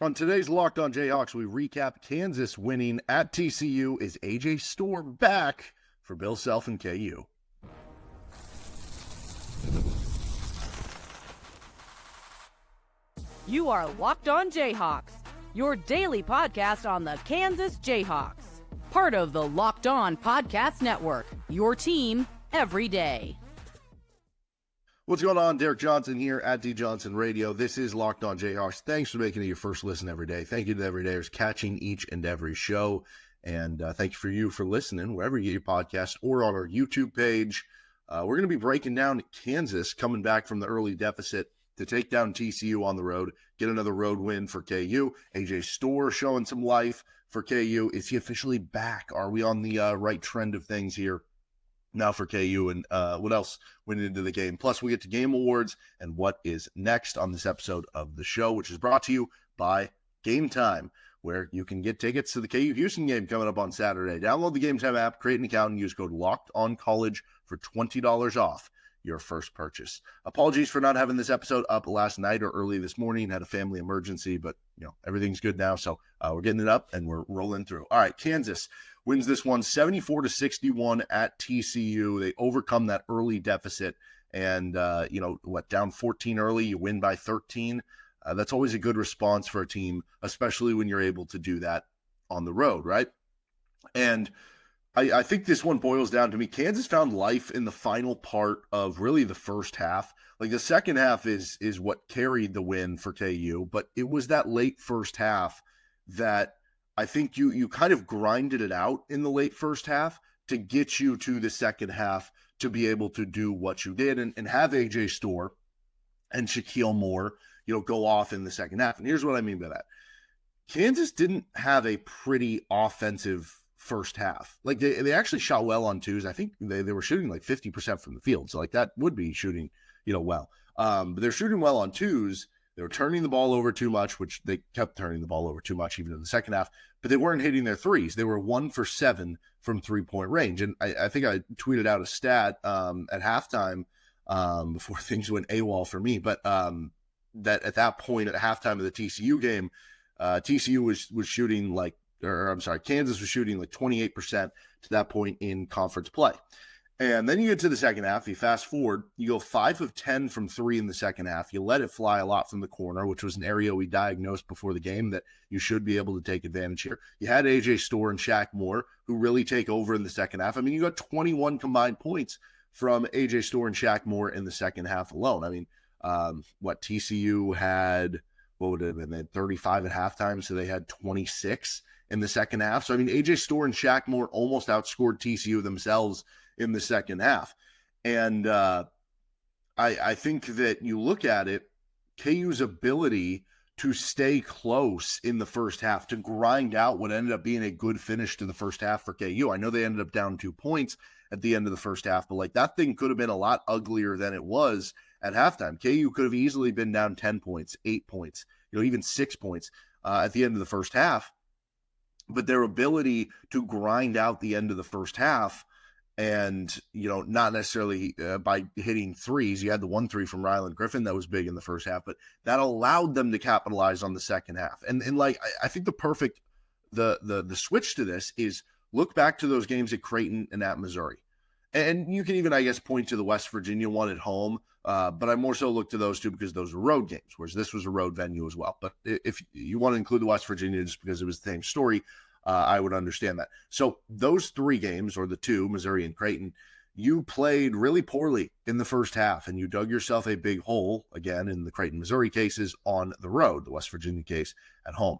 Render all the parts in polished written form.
On today's Locked On Jayhawks, we recap Kansas winning at TCU. Is AJ Storr back for Bill Self and KU? You are Locked On Jayhawks, your daily podcast on the Kansas Jayhawks. Part of the Locked On Podcast Network, your team every day. What's going on? Derek Johnson here at D Johnson Radio. This is Locked On Jayhawks. Thanks for making it your first listen every day. Thank you to everydayers catching each and every show. And thank you for listening wherever you get your podcast or on our YouTube page. We're going to be breaking down Kansas coming back from the early deficit to take down TCU on the road, get another road win for KU. AJ Storr showing some life for KU. Is he officially back? Are we on the right trend of things here now for KU? And what else went into the game? Plus, we get to game awards and what is next on this episode of the show, which is brought to you by Game Time, where you can get tickets to the KU Houston game coming up on Saturday. Download the Game Time app, create an account, and use code LOCKEDONCollege for $20 off your first purchase. Apologies for not having this episode up last night or early this morning. Had a family emergency, but everything's good now. So we're getting it up and we're rolling through. All right, Kansas wins this one 74-61 at TCU. They overcome that early deficit and down 14 early, you win by 13. That's always a good response for a team, especially when you're able to do that on the road, right? And I think this one boils down to me. Kansas found life in the final part of really the first half. Like the second half is what carried the win for KU, but it was that late first half that I think you kind of grinded it out in the late first half to get you to the second half to be able to do what you did and have AJ Storr and Shakeel more, go off in the second half. And here's what I mean by that. Kansas didn't have a pretty offensive first half. Like they actually shot well on twos. I think they were shooting like 50% from the field. So like that would be shooting, well. But they're shooting well on twos. They were turning the ball over too much, which they kept turning the ball over too much even in the second half, but they weren't hitting their threes. They were 1 for 7 from 3-point range. And I think I tweeted out a stat at halftime before things went AWOL for me, but that at that point at halftime of the TCU game, TCU was shooting Kansas was shooting like 28% to that point in conference play. And then you get to the second half, you fast forward, you go 5 of 10 from 3 in the second half. You let it fly a lot from the corner, which was an area we diagnosed before the game that you should be able to take advantage here. You had AJ Storr and Shaq Moore, who really take over in the second half. I mean, you got 21 combined points from AJ Storr and Shaq Moore in the second half alone. I mean, TCU had, what would it have been? They had 35 at halftime, so they had 26 in the second half. So, I mean, AJ Storr and Shaq Moore almost outscored TCU themselves in the second half. And I think that you look at it, KU's ability to stay close in the first half, to grind out what ended up being a good finish to the first half for KU. I know they ended up down 2 points at the end of the first half, but like that thing could have been a lot uglier than it was at halftime. KU could have easily been down 10 points, 8 points, even 6 points at the end of the first half. But their ability to grind out the end of the first half and, not necessarily by hitting threes. You had the 1-3 from Ryland Griffin that was big in the first half, but that allowed them to capitalize on the second half. And I think the switch to this is look back to those games at Creighton and at Missouri. And you can even, I guess, point to the West Virginia one at home. But I more so look to those two because those were road games, whereas this was a road venue as well. But if you want to include the West Virginia just because it was the same story, I would understand that. So those 3 games, or the 2, Missouri and Creighton, you played really poorly in the first half, and you dug yourself a big hole, again, in the Creighton, Missouri cases on the road, the West Virginia case at home.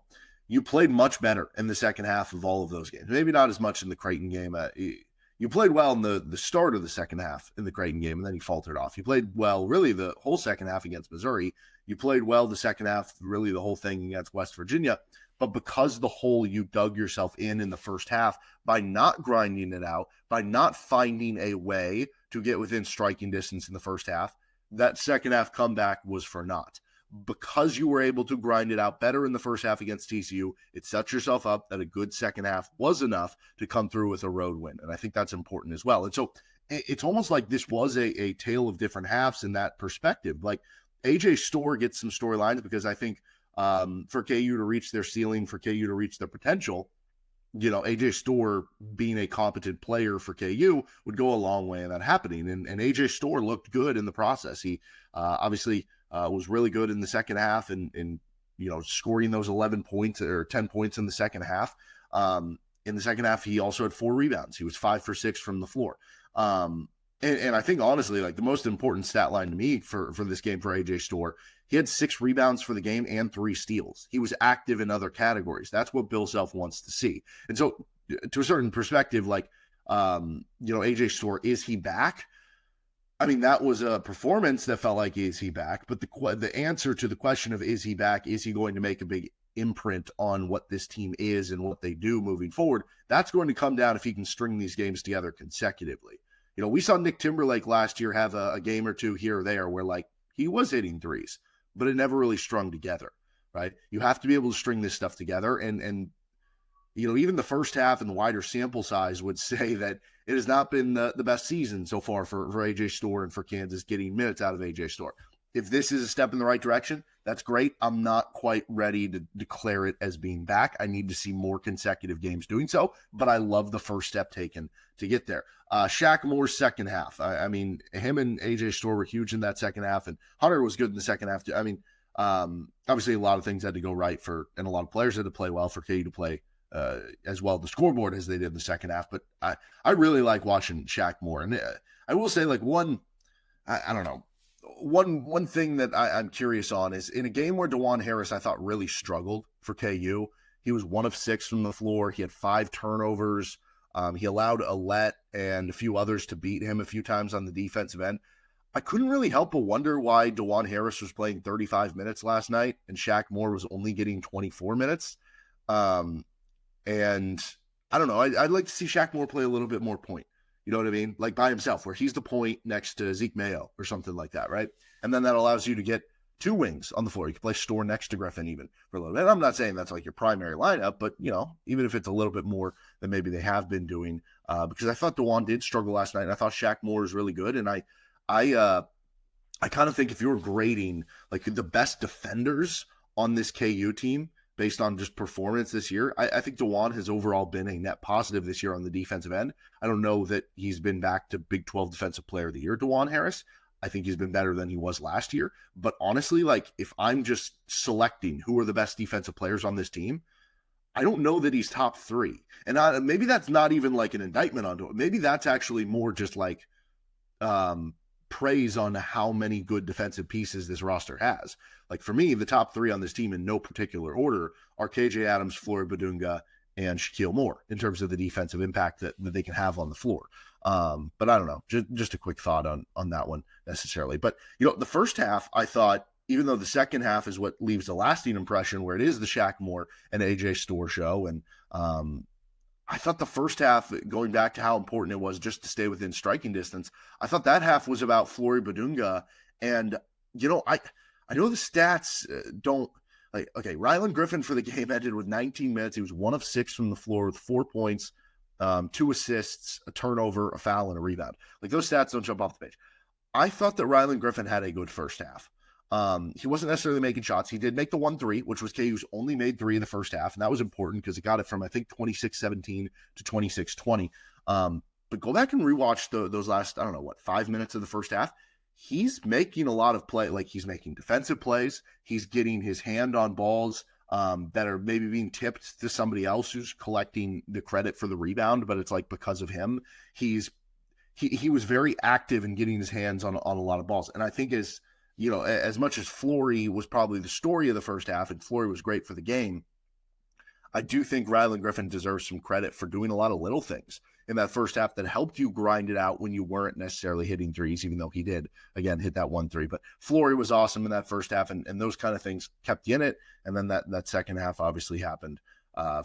You played much better in the second half of all of those games. Maybe not as much in the Creighton game. You played well in the start of the second half in the Creighton game, and then you faltered off. You played well, really, the whole second half against Missouri. You played well the second half, really the whole thing against West Virginia. But because the hole you dug yourself in the first half by not grinding it out, by not finding a way to get within striking distance in the first half, that second half comeback was for naught. Because you were able to grind it out better in the first half against TCU, it sets yourself up that a good second half was enough to come through with a road win. And I think that's important as well. And so it's almost like this was a tale of different halves in that perspective. Like AJ Storr gets some storylines because I think for KU to reach their ceiling, for KU to reach their potential, AJ Storr being a competent player for KU would go a long way in that happening. And AJ Storr looked good in the process. He obviously was really good in the second half and scoring those 11 points or 10 points in the second half. In the second half, he also had 4 rebounds. He was 5 for 6 from the floor. And I think, honestly, like the most important stat line to me for this game for AJ Storr, he had 6 rebounds for the game and 3 steals. He was active in other categories. That's what Bill Self wants to see. And so, to a certain perspective, like, AJ Storr, is he back? I mean, that was a performance that felt like, is he back? But the answer to the question of is he back, is he going to make a big imprint on what this team is and what they do moving forward, that's going to come down if he can string these games together consecutively. We saw Nick Timberlake last year have a game or two here or there where, like, he was hitting threes, but it never really strung together, right? You have to be able to string this stuff together. And even the first half and the wider sample size would say that it has not been the best season so far for AJ Storr and for Kansas getting minutes out of AJ Storr. If this is a step in the right direction, that's great. I'm not quite ready to declare it as being back. I need to see more consecutive games doing so, but I love the first step taken to get there. Shaq Moore's second half. I mean, him and AJ Storr were huge in that second half, and Hunter was good in the second half too. I mean, obviously a lot of things had to go right and a lot of players had to play well for KU to play as well the scoreboard as they did in the second half. But I really like watching Shaq Moore. And I will say, like, one thing that I'm curious on is in a game where DeJuan Harris, I thought, really struggled for KU. He was 1 of 6 from the floor. He had 5 turnovers. He allowed Alette and a few others to beat him a few times on the defensive end. I couldn't really help but wonder why DeJuan Harris was playing 35 minutes last night and Shaq Moore was only getting 24 minutes. And I don't know. I'd like to see Shaq Moore play a little bit more point. You know what I mean? Like by himself, where he's the point next to Zeke Mayo or something like that, right? And then that allows you to get 2 wings on the floor. You can play Storr next to Griffin even for a little bit. I'm not saying that's like your primary lineup, but, even if it's a little bit more than maybe they have been doing, because I thought DeJuan did struggle last night, and I thought Shaq Moore was really good. And I kind of think if you were grading like the best defenders on this KU team based on just performance this year, I think DeJuan has overall been a net positive this year on the defensive end. I don't know that he's been back to Big 12 Defensive Player of the Year, DeJuan Harris. I think he's been better than he was last year. But honestly, like if I'm just selecting who are the best defensive players on this team, I don't know that he's top 3. And maybe that's not even like an indictment onto it. Maybe that's actually more just like praise on how many good defensive pieces this roster has. Like for me, the top 3 on this team in no particular order are KJ Adams, Flory, Bidunga, and Shakeel Moore in terms of the defensive impact that they can have on the floor. But I don't know, just a quick thought on that one necessarily. But, the first half, I thought, even though the second half is what leaves a lasting impression where it is the Shaq Moore and AJ Storr show. And I thought the first half, going back to how important it was just to stay within striking distance, I thought that half was about Flory Bidunga. And, I know the stats don't like, okay, Rylan Griffin for the game ended with 19 minutes. He was 1 of 6 from the floor with 4 points, 2 assists, a turnover, a foul, and a rebound. Like those stats don't jump off the page. I thought that Rylan Griffin had a good first half. He wasn't necessarily making shots. He did make the 1-3, which was KU's only made 3 in the first half. And that was important because it got it from, I think, 26-17 to 26-20. But go back and rewatch those last, 5 minutes of the first half. He's making a lot of play. Like he's making defensive plays. He's getting his hand on balls that are maybe being tipped to somebody else who's collecting the credit for the rebound. But it's like because of him, he was very active in getting his hands on a lot of balls. And I think as much as Flory was probably the story of the first half, and Flory was great for the game, I do think Rylan Griffin deserves some credit for doing a lot of little things in that first half that helped you grind it out when you weren't necessarily hitting threes, even though he did, again, hit that 1-3. But Flory was awesome in that first half, and those kind of things kept you in it. And then that second half obviously happened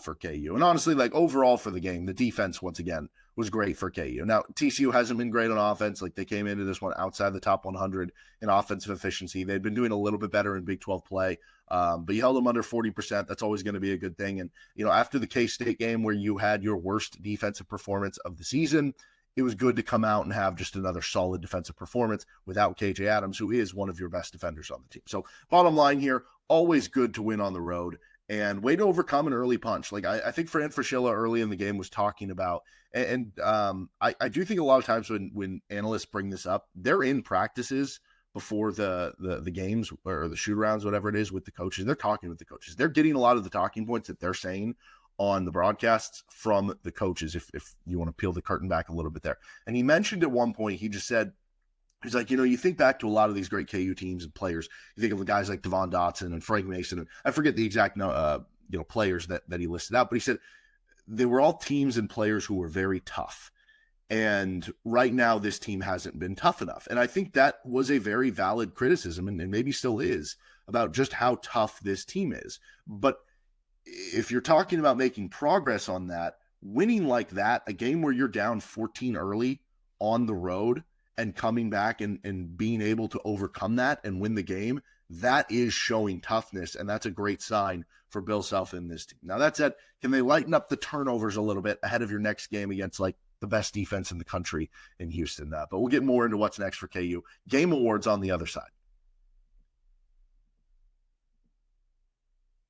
for KU. And honestly, like overall for the game, the defense, once again, was great for KU. Now, TCU hasn't been great on offense. Like they came into this one outside the top 100 in offensive efficiency. They'd been doing a little bit better in Big 12 play, but you held them under 40%. That's always going to be a good thing. And, after the K-State game where you had your worst defensive performance of the season, it was good to come out and have just another solid defensive performance without KJ Adams, who is one of your best defenders on the team. So bottom line here, always good to win on the road. And way to overcome an early punch. Like I think Fran Fraschilla early in the game was talking about, I do think a lot of times when analysts bring this up, they're in practices before the games or the shoot arounds, whatever it is, with the coaches. They're talking with the coaches. They're getting a lot of the talking points that they're saying on the broadcasts from the coaches, if you want to peel the curtain back a little bit there. And he mentioned at one point, he just said, he's like, you think back to a lot of these great KU teams and players. You think of the guys like Devon Dotson and Frank Mason, and I forget the exact players that he listed out, but he said they were all teams and players who were very tough. And right now, this team hasn't been tough enough. And I think that was a very valid criticism, and maybe still is, about just how tough this team is. But if you're talking about making progress on that, winning like that, a game where you're down 14 early on the road and coming back and being able to overcome that and win the game, that is showing toughness, and that's a great sign for Bill Self in this team. Now, that said, can they lighten up the turnovers a little bit ahead of your next game against, like, the best defense in the country in Houston? But we'll get more into what's next for KU. Game awards on the other side.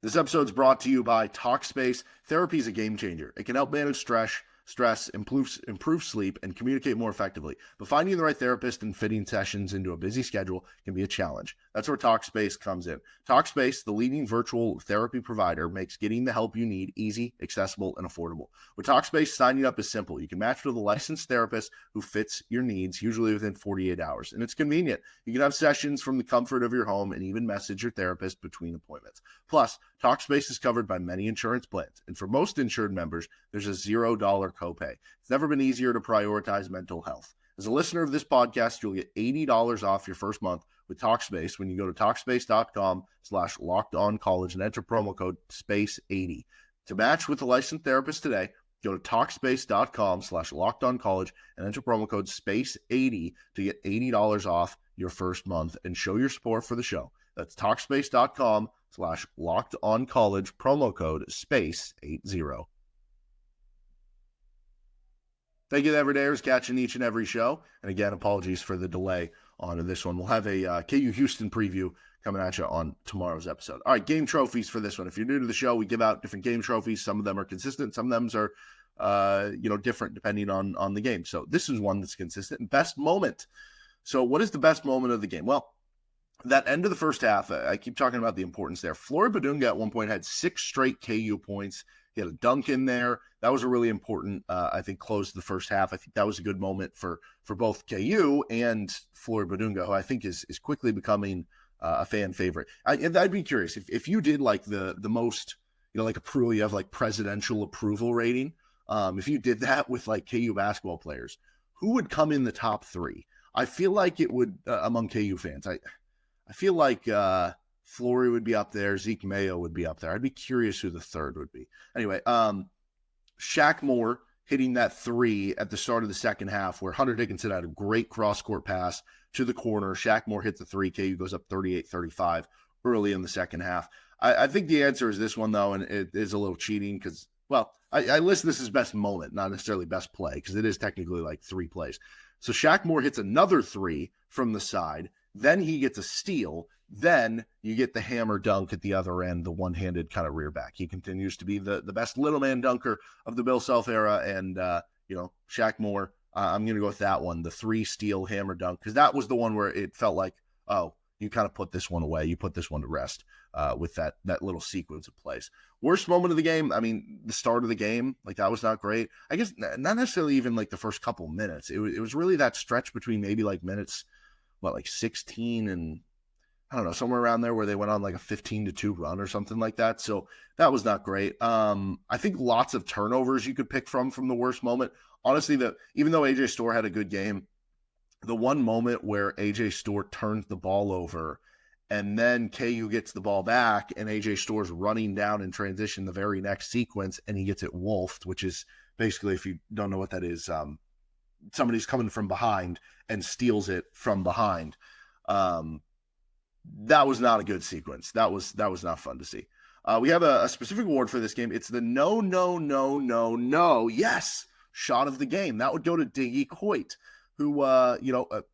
This episode is brought to you by Talkspace. Therapy is a game changer. It can help manage stress, improve sleep, and communicate more effectively. But finding the right therapist and fitting sessions into a busy schedule can be a challenge. That's where Talkspace comes in. Talkspace, the leading virtual therapy provider, makes getting the help you need easy, accessible, and affordable. With Talkspace, signing up is simple. You can match with a licensed therapist who fits your needs, usually within 48 hours. And it's convenient. You can have sessions from the comfort of your home and even message your therapist between appointments. Plus, Talkspace is covered by many insurance plans. And for most insured members, there's a $0 copay. It's never been easier to prioritize mental health. As a listener of this podcast, you'll get $80 off your first month with Talkspace when you go to Talkspace.com/lockedoncollege and enter promo code SPACE80. To match with a licensed therapist today, go to Talkspace.com/lockedoncollege and enter promo code SPACE80 to get $80 off your first month and show your support for the show. That's Talkspace.com/lockedoncollege, promo code SPACE80. Thank you to everydayers catching each and every show. And again, apologies for the delay on this one. We'll have a KU Houston preview coming at you on tomorrow's episode. All right, game trophies for this one. If you're new to the show, we give out different game trophies. Some of them are consistent. Some of them are, different depending on the game. So this is one that's consistent. Best moment. So what is the best moment of the game? Well, that end of the first half, I keep talking about the importance there. Flory Bidunga at one point had 6 straight KU points. He had a dunk in there. That was a really important, I think, close to the first half. I think that was a good moment for both KU and Flory Bidunga, who I think is quickly becoming a fan favorite. I'd be curious if you did like the most, like approval, you have like presidential approval rating. If you did that with like KU basketball players, who would come in the top 3? I feel like it would among KU fans. I feel like Flory would be up there. Zeke Mayo would be up there. I'd be curious who the third would be. Anyway, Shaq Moore hitting that 3 at the start of the second half where Hunter Dickinson had a great cross-court pass to the corner. Shaq Moore hits the 3. KU goes up 38-35 early in the second half. I think the answer is this one, though, and it is a little cheating because, well, I list this as best moment, not necessarily best play, because it is technically like 3 plays. So Shaq Moore hits another 3 from the side. Then he gets a steal. Then you get the hammer dunk at the other end, the one-handed kind of rear back. He continues to be the best little man dunker of the Bill Self era. And, Shaq Moore, I'm going to go with that one, the 3 steal hammer dunk, because that was the one where it felt like, oh, you kind of put this one away. You put this one to rest with that little sequence of plays. Worst moment of the game, I mean, the start of the game, like that was not great. I guess not necessarily even like the first couple minutes. It was really that stretch between maybe like minutes, 16 and I don't know, somewhere around there where they went on like a 15-2 run or something like that. So that was not great. I think lots of turnovers you could pick from the worst moment. Honestly, even though AJ Storr had a good game, the one moment where AJ Storr turns the ball over and then KU gets the ball back and AJ Storr's running down in transition the very next sequence and he gets it wolfed, which is basically, if you don't know what that is, somebody's coming from behind and steals it from behind. That was not a good sequence. That was not fun to see. We have a specific award for this game. It's the no, yes shot of the game. That would go to Diggy Coit, who,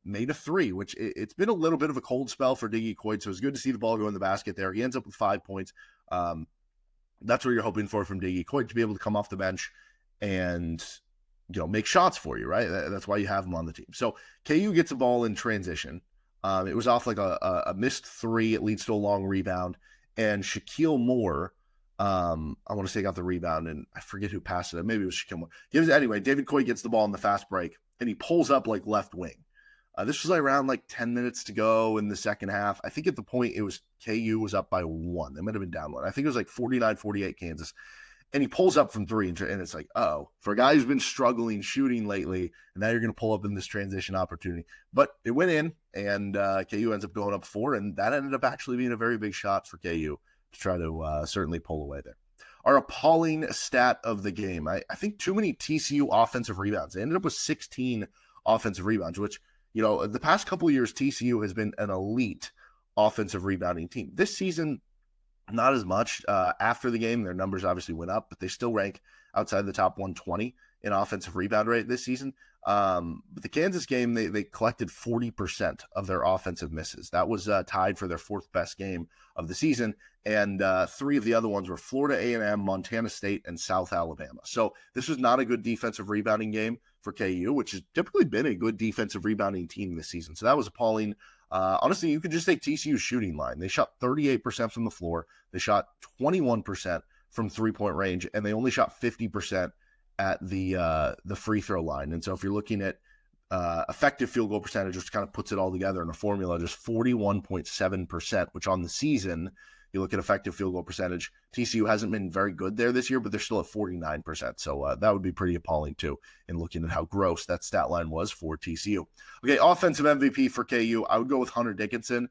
made a three, which it's been a little bit of a cold spell for Diggy Coit. So it's good to see the ball go in the basket there. He ends up with 5 points. That's what you're hoping for from Diggy Coit, to be able to come off the bench and, make shots for you, right? That's why you have him on the team. So KU gets a ball in transition. It was off like a missed three. It leads to a long rebound. And Shakeel Moore, I want to say, got the rebound, and I forget who passed it. Maybe it was Shakeel Moore. Anyway, David Coit gets the ball in the fast break, and he pulls up like left wing. This was like around like 10 minutes to go in the second half. I think at the point it was KU was up by 1. They might have been down 1. I think it was like 49-48 Kansas. And he pulls up from 3, and it's like, oh, for a guy who's been struggling shooting lately, and now you're going to pull up in this transition opportunity. But it went in, and KU ends up going up 4, and that ended up actually being a very big shot for KU to try to certainly pull away there. Our appalling stat of the game. I think too many TCU offensive rebounds. They ended up with 16 offensive rebounds, which, the past couple of years, TCU has been an elite offensive rebounding team. This season, not as much. After the game, their numbers obviously went up, but they still rank outside the top 120 in offensive rebound rate this season. But the Kansas game, they collected 40% of their offensive misses. That was tied for their 4th best game of the season. And 3 of the other ones were Florida A&M, Montana State, and South Alabama. So this was not a good defensive rebounding game for KU, which has typically been a good defensive rebounding team this season. So that was appalling. Honestly, you could just take TCU's shooting line. They shot 38% from the floor. They shot 21% from three-point range, and they only shot 50% at the free throw line. And so if you're looking at effective field goal percentage, which kind of puts it all together in a formula, just 41.7%, which on the season, you look at effective field goal percentage, TCU hasn't been very good there this year, but they're still at 49%. So that would be pretty appalling too, in looking at how gross that stat line was for TCU. Okay, offensive MVP for KU, I would go with Hunter Dickinson.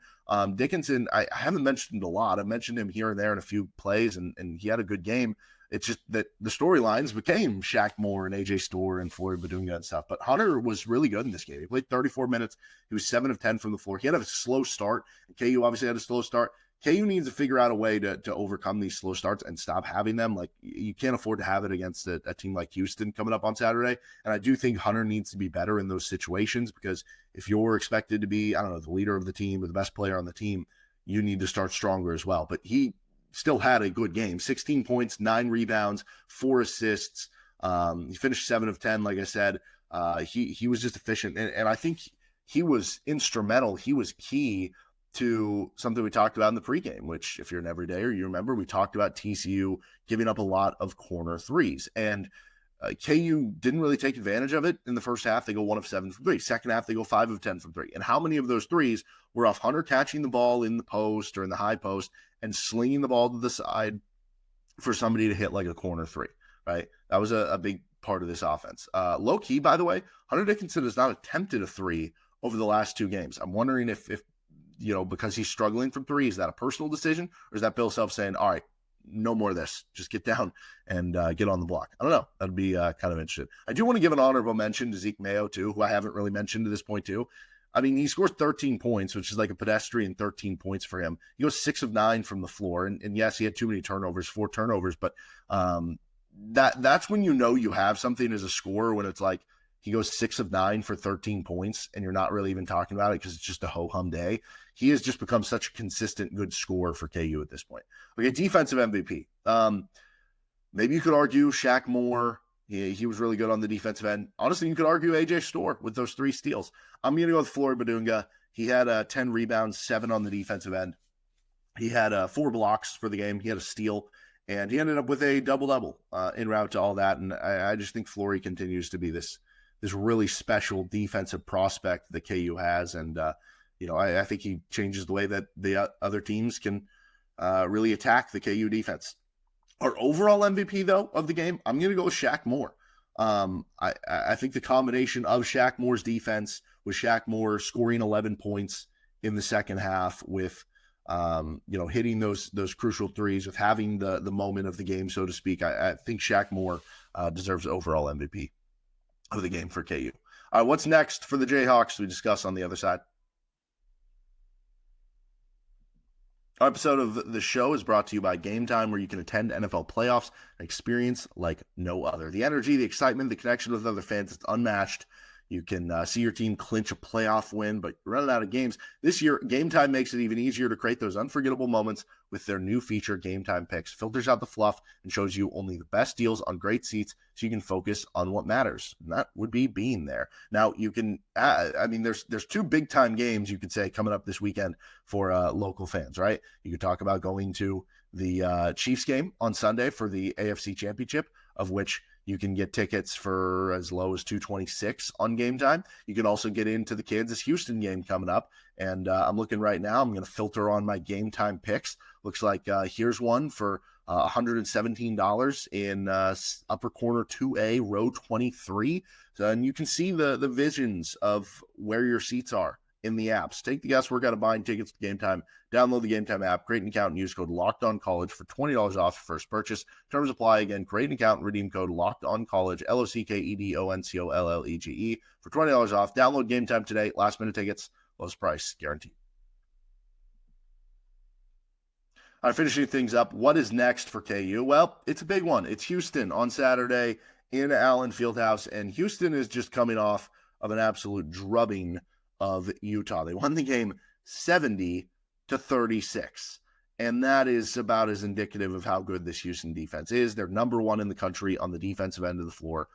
Dickinson, I haven't mentioned a lot. I've mentioned him here and there in a few plays, and he had a good game. It's just that the storylines became Shaq Moore and AJ Storr and Flory, Bidunga and stuff. But Hunter was really good in this game. He played 34 minutes. He was 7 of 10 from the floor. He had a slow start. KU obviously had a slow start. KU needs to figure out a way to overcome these slow starts and stop having them. Like, you can't afford to have it against a team like Houston coming up on Saturday. And I do think Hunter needs to be better in those situations, because if you're expected to be, the leader of the team or the best player on the team, you need to start stronger as well. But he still had a good game. 16 points, 9 rebounds, 4 assists. He finished 7 of 10, like I said. He was just efficient. And I think he was instrumental. He was key to something we talked about in the pregame, which, if you're an everydayer, you remember we talked about TCU giving up a lot of corner threes. And KU didn't really take advantage of it in the first half. They go 1 of 7 from 3. Second half, they go 5 of 10 from 3. And how many of those threes were off Hunter catching the ball in the post or in the high post and slinging the ball to the side for somebody to hit like a corner 3, right? That was a big part of this offense. Low key, by the way, Hunter Dickinson has not attempted a 3 over the last 2 games. I'm wondering if because he's struggling from 3, is that a personal decision, or is that Bill Self saying, all right, no more of this, just get down and get on the block? I don't know. That'd be kind of interesting. I do want to give an honorable mention to Zeke Mayo too, who I haven't really mentioned to this point too. He scores 13 points, which is like a pedestrian 13 points for him. He goes 6 of 9 from the floor. And yes, he had too many turnovers, 4 turnovers, but that's when you have something as a scorer, when it's like he goes 6 of 9 for 13 points and you're not really even talking about it because it's just a ho-hum day. He has just become such a consistent good scorer for KU at this point. Okay, defensive MVP. Maybe you could argue Shaq Moore. He was really good on the defensive end. Honestly, you could argue AJ Storr with those 3 steals. I'm going to go with Flory Bidunga. He had 10 rebounds, 7 on the defensive end. He had 4 blocks for the game. He had a steal, and he ended up with a double-double en route to all that. And I just think Flory continues to be this really special defensive prospect that KU has. And, I think he changes the way that the other teams can really attack the KU defense. Our overall MVP, though, of the game, I'm going to go with Shaq Moore. I think the combination of Shaq Moore's defense, with Shaq Moore scoring 11 points in the second half, with hitting those crucial threes, with having the moment of the game, so to speak, I think Shaq Moore deserves overall MVP of the game for KU. All right, what's next for the Jayhawks? We discuss on the other side. Our episode of the show is brought to you by Game Time, where you can attend NFL playoffs and experience like no other. The energy, the excitement, the connection with other fans, it's unmatched. You can see your team clinch a playoff win, but you're running out of games. This year, Game Time makes it even easier to create those unforgettable moments with their new feature, Game Time Picks. Filters out the fluff and shows you only the best deals on great seats so you can focus on what matters. And that would be being there. Now, you can, there's two big-time games, you could say, coming up this weekend for local fans, right? You could talk about going to the Chiefs game on Sunday for the AFC Championship, of which you can get tickets for as low as $226 on Game Time. You can also get into the Kansas Houston game coming up. And I'm looking right now. I'm going to filter on my Game Time picks. Looks like here's one for $117 in upper corner 2A, row 23. So, and you can see the visions of where your seats are in the apps. Take the guesswork out of buying tickets to Game Time. Download the Game Time app, create an account, and use code LOCKEDONCollege for $20 off your first purchase. Terms apply. Again, create an account and redeem code LOCKEDONCollege, LOCKEDONCOLLEGE for $20 off. Download Game Time today. Last minute tickets, lowest price guaranteed. All right, finishing things up, what is next for KU? Well, it's a big one. It's Houston on Saturday in Allen Fieldhouse, and Houston is just coming off of an absolute drubbing of Utah. They won the game 70-36, and that is about as indicative of how good this Houston defense is. They're number one in the country on the defensive end of the floor.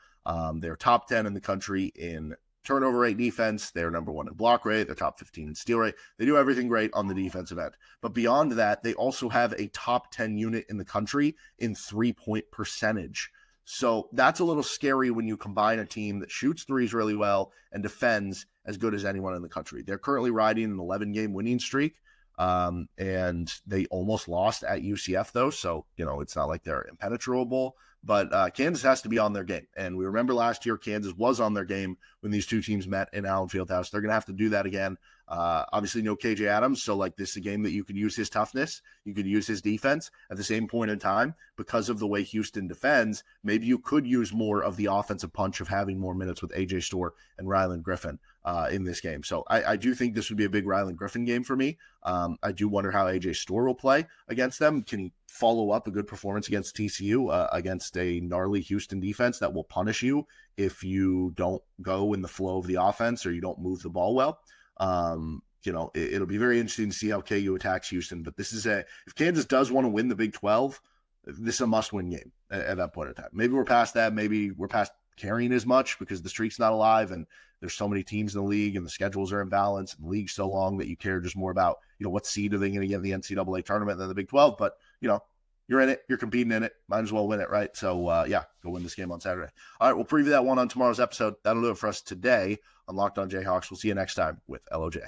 They're top 10 in the country in turnover rate defense. They're number one in block rate. They're top 15 in steal rate. They do everything great on the defensive end. But beyond that, they also have a top 10 unit in the country in three-point percentage. So that's a little scary when you combine a team that shoots threes really well and defends as good as anyone in the country. They're currently riding an 11-game winning streak, and they almost lost at UCF, though. So, it's not like they're impenetrable. But Kansas has to be on their game. And we remember last year Kansas was on their game when these two teams met in Allen Fieldhouse. They're going to have to do that again. Obviously, no KJ Adams. So, this is a game that you could use his toughness. You could use his defense at the same point in time. Because of the way Houston defends, maybe you could use more of the offensive punch of having more minutes with AJ Storr and Ryland Griffin in this game. So, I do think this would be a big Ryland Griffin game for me. I do wonder how AJ Storr will play against them. Can he follow up a good performance against TCU, against a gnarly Houston defense that will punish you if you don't go in the flow of the offense or you don't move the ball well? It'll be very interesting to see how KU attacks Houston. But this is if Kansas does want to win the Big 12, this is a must-win game at that point in time. Maybe we're past that. Maybe we're past caring as much because the streak's not alive and there's so many teams in the league and the schedules are imbalanced and the league's so long that you care just more about, what seed are they going to get in the NCAA tournament than the Big 12. But, you're in it. You're competing in it. Might as well win it, right? So, go win this game on Saturday. All right, we'll preview that one on tomorrow's episode. That'll do it for us today on Locked On Jayhawks. We'll see you next time with LOJ.